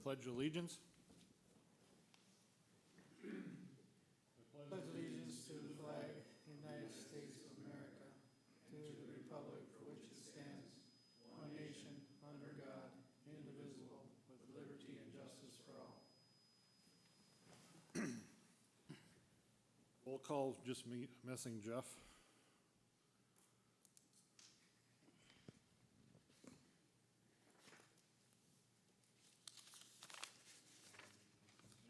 pledge allegiance. Pledge allegiance to the flag of the United States of America, to the republic for which it stands, one nation, under God, indivisible, with liberty and justice for all. Roll call, just me, missing Jeff.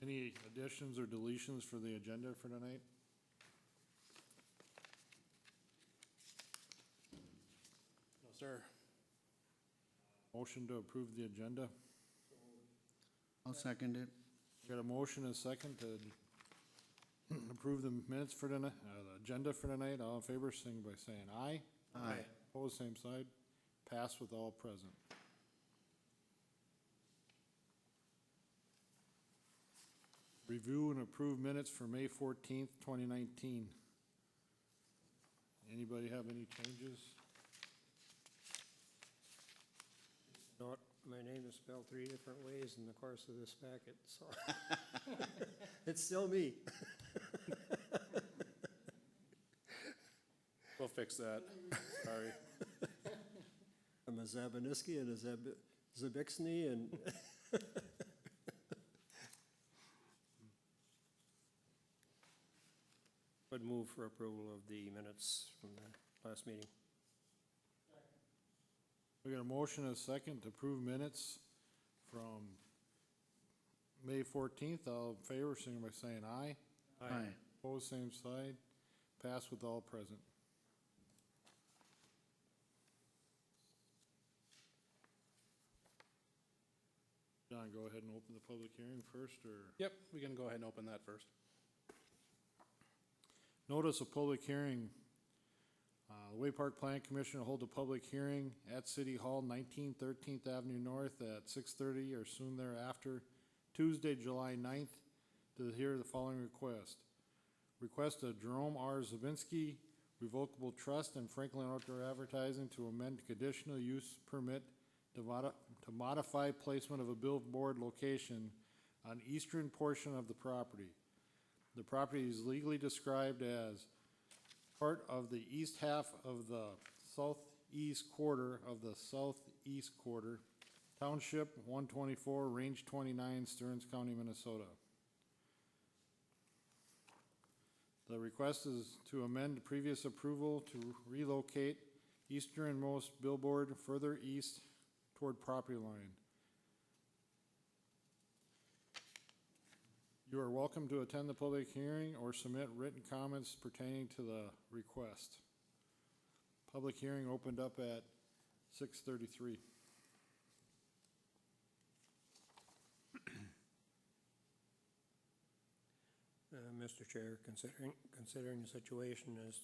Any additions or deletions for the agenda for tonight? No, sir. Motion to approve the agenda. I'll second it. Got a motion and a second to approve the minutes for tonight, the agenda for tonight. All in favor, sing by saying aye. Aye. Opposed, same side. Pass with all present. Review and approve minutes for May 14th, 2019. Anybody have any changes? Not, my name is spelled 3 different ways in the course of this packet, so it's still me. We'll fix that. Sorry. I'm a Zabiniski and a Zabixny and would move for approval of the minutes from the last meeting. We got a motion and a second to approve minutes from May 14th. All in favor, sing by saying aye. Aye. Opposed, same side. Pass with all present. John, go ahead and open the public hearing first, or? Yep, we can go ahead and open that first. Notice of public hearing. The Way Park Plan Commission will hold a public hearing at City Hall, 13th Avenue North at 6:30 or soon thereafter, Tuesday, July 9th, to hear the following request. Request of Jerome R. Zabinski, Revocable Trust, and Franklin Outdoor Advertising to amend conditional use permit to modify placement of a billboard location on eastern portion of the property. The property is legally described as part of the east half of the southeast quarter of the southeast quarter, Township 124, Range 29, Stearns County, Minnesota. The request is to amend previous approval to relocate easternmost billboard further east toward property line. You are welcome to attend the public hearing or submit written comments pertaining to the request. Public hearing opened up at 6:33. Mr. Chair, considering the situation as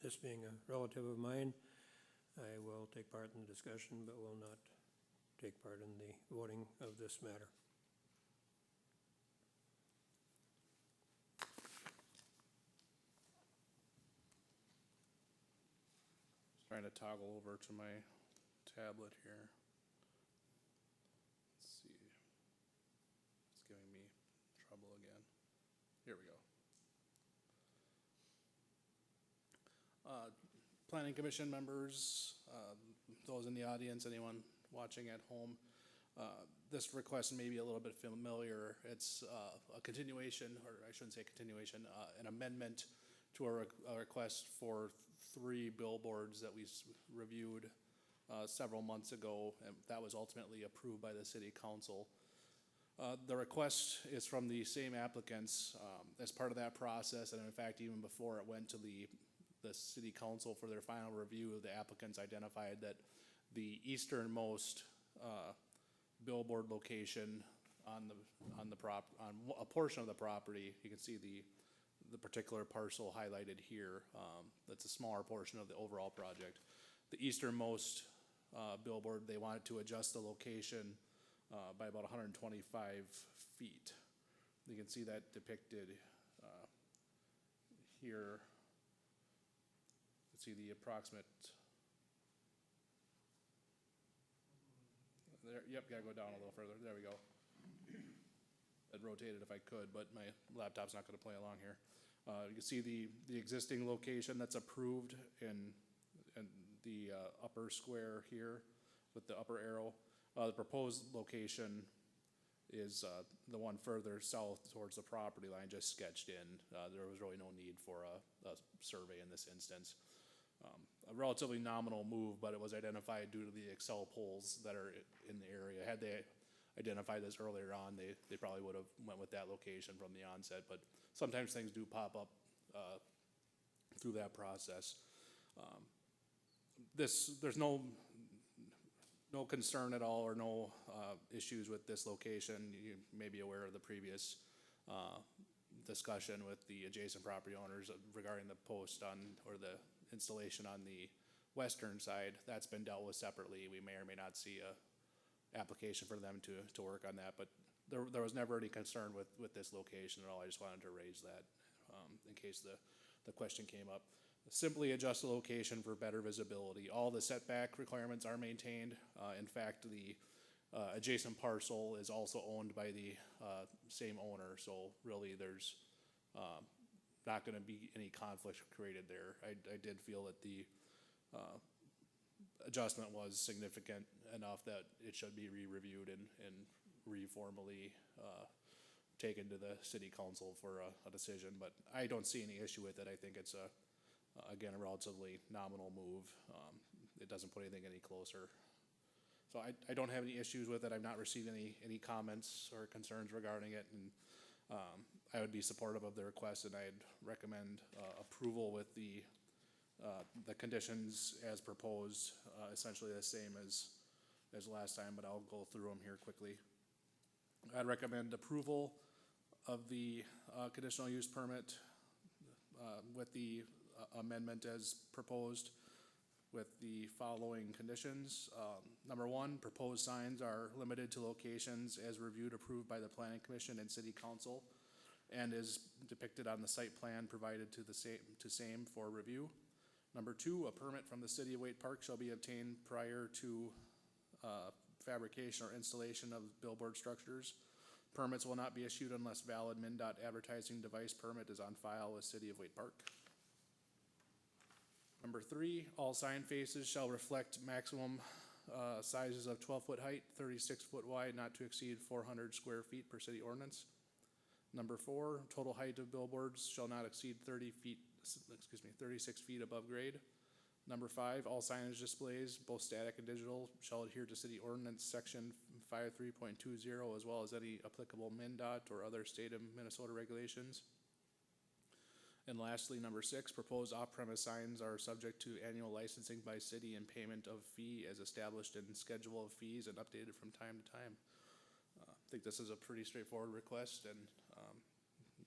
this being a relative of mine, I will take part in the discussion, but will not take part in the voting of this matter. Just trying to toggle over to my tablet here. Let's see. It's giving me trouble again. Here we go. Planning Commission members, those in the audience, anyone watching at home, this request may be a little bit familiar. It's a continuation, or I shouldn't say continuation, an amendment to a request for 3 billboards that we reviewed several months ago, and that was ultimately approved by the City Council. The request is from the same applicants as part of that process, and in fact, even before it went to the City Council for their final review, the applicants identified that the easternmost billboard location on a portion of the property, you can see the particular parcel highlighted here. That's a smaller portion of the overall project. The easternmost billboard, they wanted to adjust the location by about 125 feet. You can see that depicted here. Let's see the approximate. There, yep, gotta go down a little further. There we go. I'd rotate it if I could, but my laptop's not gonna play along here. You can see the existing location that's approved in the upper square here with the upper arrow. The proposed location is the one further south towards the property line, just sketched in. There was really no need for a survey in this instance. A relatively nominal move, but it was identified due to the Excel poles that are in the area. Had they identified this earlier on, they probably would have went with that location from the onset, but sometimes things do pop up through that process. There's no concern at all or no issues with this location. You may be aware of the previous discussion with the adjacent property owners regarding the post on, or the installation on the western side. That's been dealt with separately. We may or may not see a application for them to work on that, but there was never any concern with this location at all. I just wanted to raise that in case the question came up. Simply adjust the location for better visibility. All the setback requirements are maintained. In fact, the adjacent parcel is also owned by the same owner, so really there's not going to be any conflict created there. I did feel that the adjustment was significant enough that it should be re-reviewed and reformally taken to the city council for a decision, but I don't see any issue with it. I think it's again, a relatively nominal move. It doesn't put anything any closer. So I don't have any issues with it. I've not received any comments or concerns regarding it, and I would be supportive of the request, and I'd recommend approval with the conditions as proposed, essentially the same as last time, but I'll go through them here quickly. I'd recommend approval of the conditional use permit with the amendment as proposed with the following conditions. Number one, proposed signs are limited to locations as reviewed, approved by the Planning Commission and City Council, and is depicted on the site plan provided to the same for review. Number two, a permit from the City of Waite Park shall be obtained prior to fabrication or installation of billboard structures. Permits will not be issued unless valid MnDOT advertising device permit is on file with City of Waite Park. Number three, all sign faces shall reflect maximum sizes of 12-foot height, 36-foot wide, not to exceed 400 square feet per city ordinance. Number four, total height of billboards shall not exceed 36 feet above grade. Number five, all signage displays, both static and digital, shall adhere to city ordinance section 53.20 as well as any applicable MnDOT or other state of Minnesota regulations. And lastly, number six, proposed off-premise signs are subject to annual licensing by city and payment of fee as established in schedule of fees and updated from time to time. I think this is a pretty straightforward request, and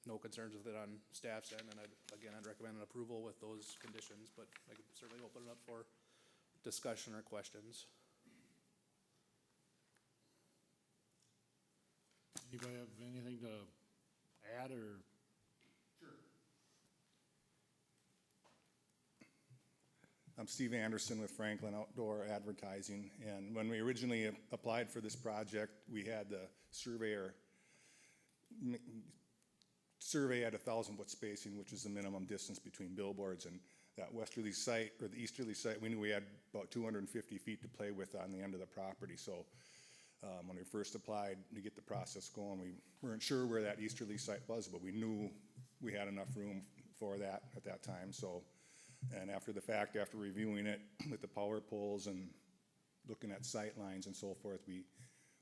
no concerns with it on staff's end, and I'd recommend an approval with those conditions, but I can certainly open it up for discussion or questions. Anybody have anything to add or? I'm Steve Anderson with Franklin Outdoor Advertising, and when we originally applied for this project, we had the surveyor survey at 1,000-foot spacing, which is the minimum distance between billboards, and that westerly site, or the easterly site, we knew we had about 250 feet to play with on the end of the property. So when we first applied to get the process going, we weren't sure where that easterly site was, but we knew we had enough room for that at that time. So, and after the fact, after reviewing it with the power poles and looking at sight lines and so forth, we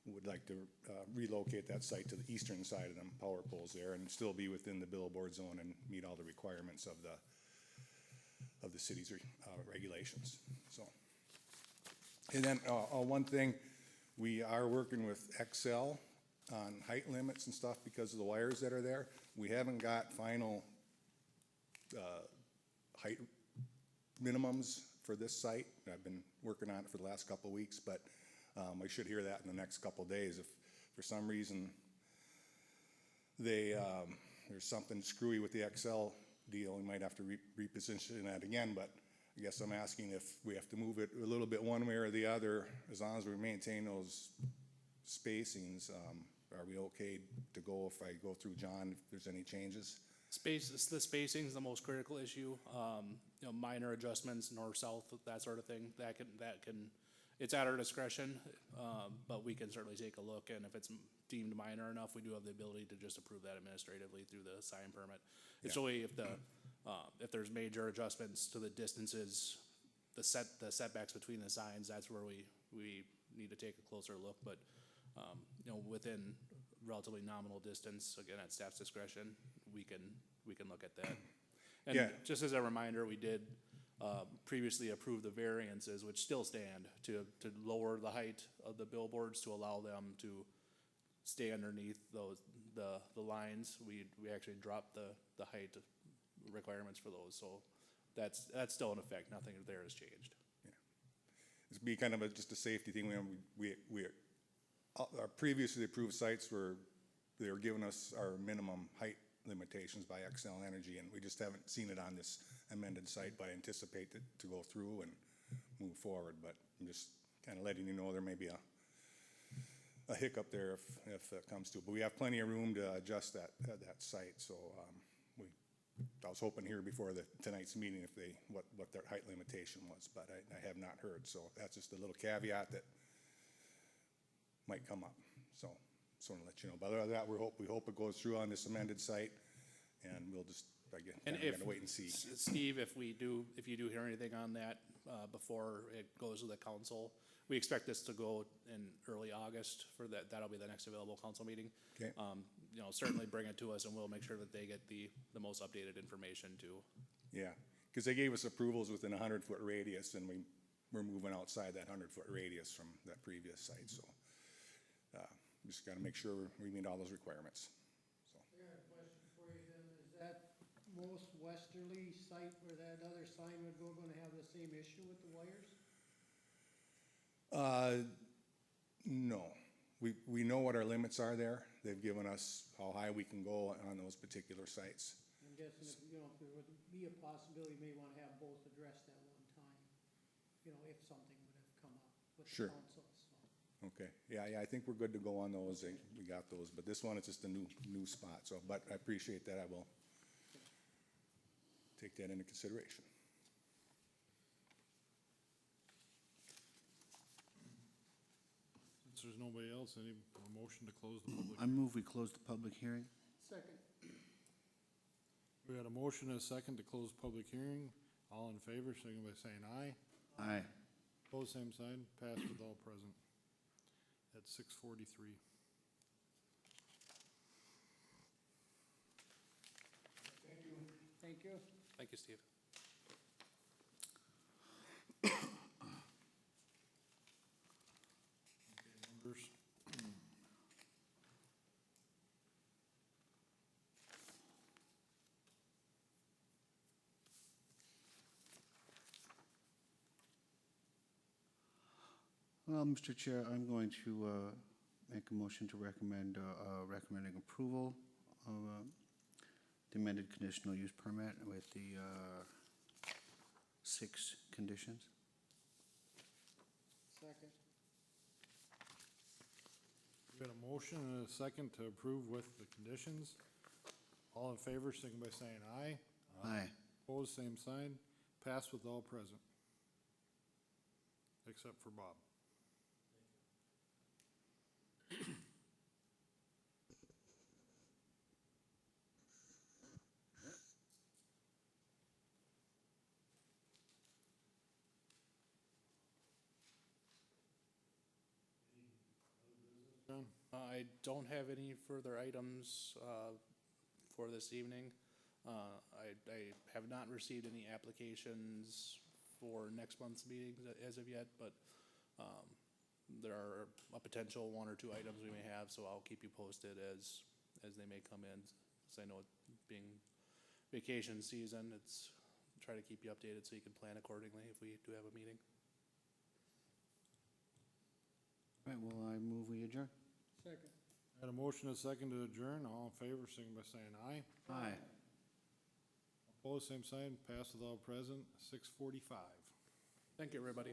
would like to relocate that site to the eastern side of them power poles there and still be within the billboard zone and meet all the requirements of the city's regulations. So, and then one thing, we are working with Excel on height limits and stuff because of the wires that are there. We haven't got final height minimums for this site. I've been working on it for the last couple of weeks, but I should hear that in the next couple of days. If for some reason there's something screwy with the Excel deal, we might have to reposition that again, but I guess I'm asking if we have to move it a little bit one way or the other, as long as we maintain those spacings, are we okay to go if I go through John, if there's any changes? The spacing is the most critical issue. You know, minor adjustments, north, south, that sort of thing, that can, it's at our discretion, but we can certainly take a look, and if it's deemed minor enough, we do have the ability to just approve that administratively through the sign permit. It's only if there's major adjustments to the distances, the setbacks between the signs, that's where we need to take a closer look, but, you know, within relatively nominal distance, again, at staff's discretion, we can look at that. And Yeah. just as a reminder, we did previously approve the variances, which still stand, to lower the height of the billboards to allow them to stay underneath the lines. We actually dropped the height requirements for those, so that's still in effect. Nothing there has changed. It's be kind of just a safety thing. Our previously approved sites they were giving us our minimum height limitations by XL Energy, and we just haven't seen it on this amended site, but I anticipate it to go through and move forward. But I'm just kind of letting you know there may be a hiccup there if it comes to it. But we have plenty of room to adjust that site, so I was hoping here before tonight's meeting if what their height limitation was, but I have not heard, so that's just a little caveat that might come up, so just want to let you know. But other than that, we hope it goes through on this amended site, and we'll just, again, And kind of wait and see. Steve, if you do hear anything on that before it goes to the council, we expect this to go in early August for that. That'll be the next available council meeting. Okay. You know, certainly bring it to us, and we'll make sure that they get the most updated information too. Yeah, because they gave us approvals within a 100-foot radius, and we're moving outside that 100-foot radius from that previous site, so just got to make sure we meet all those requiremements. So. I got a question for you then. Is that most westerly site where that other sign would go gonna have the same issue with the wires? No, we know what our limits are there. They've given us how high we can go on those particular sites. I'm guessing if, you know, if there would be a possibility, you may wanna have both addressed at one time, you know, if something would have come up with the Sure. council, so. Okay, yeah, I think we're good to go on those. We got those, but this one is just a new spot, so, but I appreciate that. I will take that into consideration. Since there's nobody else, any motion to close the public? I move we close the public hearing. Second. We had a motion and a second to close public hearing. All in favor, signify by saying aye. Aye. Opposed, same sign. Passed with all present at 6:43. Thank you. Thank you, Steve. Members. Well, Mr. Chair, I'm going to make a motion to recommending approval of the amended conditional use permit with the 6 conditions. Second. We got a motion and a second to approve with the conditions. All in favor, signify by saying aye. Aye. Opposed, same sign. Passed with all present. Except for Bob. John? I don't have any further items for this evening. I have not received any applications for next month's meetings as of yet, but there are a potential 1 or 2 items we may have, so I'll keep you posted as they may come in. As I know it being vacation season, it's try to keep you updated so you can plan accordingly if we do have a meeting. All right, well, I move we adjourn. Second. Had a motion and a second to adjourn. All in favor, signify by saying aye. Aye. Opposed, same sign. Passed with all present. 6:45. Thank you, everybody.